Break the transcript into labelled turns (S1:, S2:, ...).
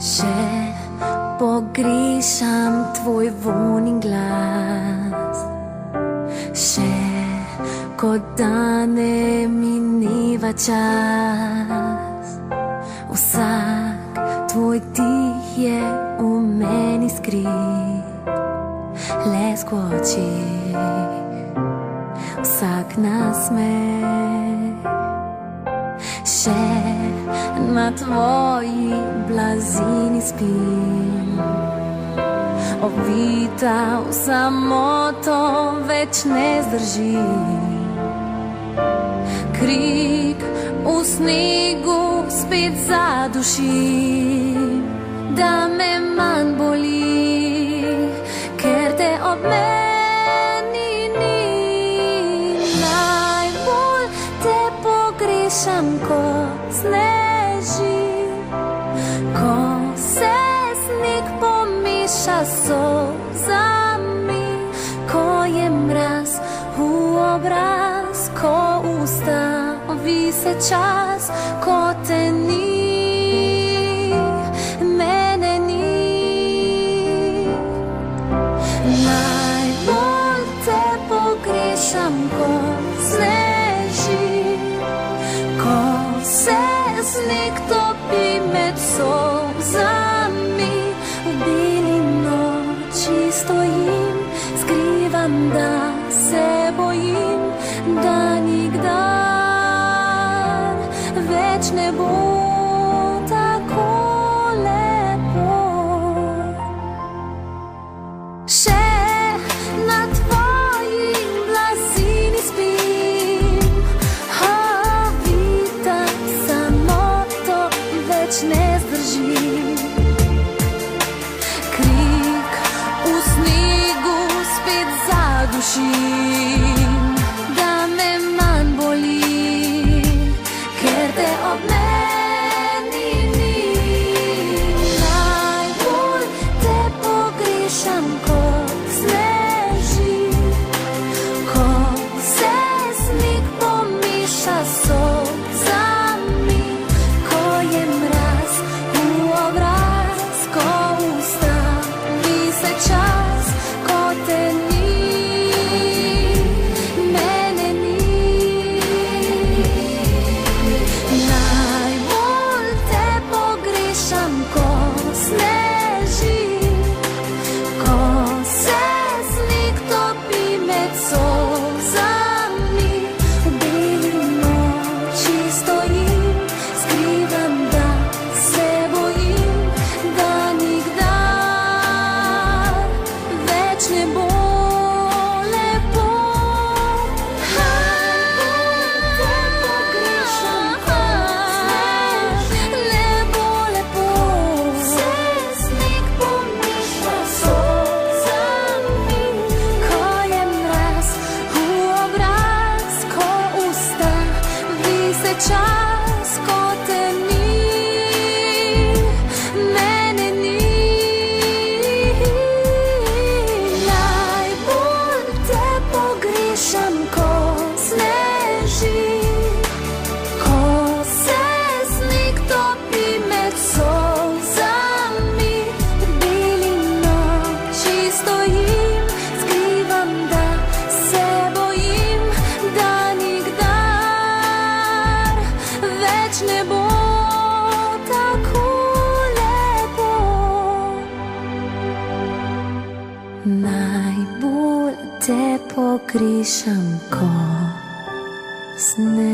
S1: Še pogrešam tvoj vonj in glas, še kot da ne mineva čas. Vsak tvoj dih je v meni skrit, lesk v očih, vsak nasmeh. Še na tvoji blazini spim, ovita v samoto več ne zdržim. Krik v snegu spet zadušim, da me manj boli, ker te ob meni ni. Najbolj te pogrešam, ko sneži, ko se sneg pomeša s solzami, ko je mraz v obraz, ko ustavi se čas, ko te ni, mene ni. Najbolj te pogrešam, ko sneži, ko se sneg topi med solzami. V beli noči stojim, skrivam, da se bojim, da nikdar več ne bo tako lepo. Še na tvoji blazini spim, ovita samoto več ne zdržim. Krik v snegu spet zadušim, da me manj boli, ker te ob meni ni. Najbolj te pogrešam, ko sneži, ko se sneg pomeša s solzami, ko je mraz v obraz, ko ustavi se čas, ko te ni, mene ni. Najbolj te pogrešam, ko sneži, ko se sneg topi med solzami. V beli noči stojim, skrivam, da se bojim, da nikdar več ne bo lepo. Najbolj te pogrešam, ko sneži, ne bo lepo. Se sneg pomeša s solzami, ko je mraz v obraz, ko ustavi se čas, ko te ni, mene ni. Najbolj te pogrešam, ko sneži, ko se sneg topi med solzami. V beli noči stojim, skrivam, da se bojim, da nikdar več ne bo tako lepo. Najbolj te pogrešam, ko sneži.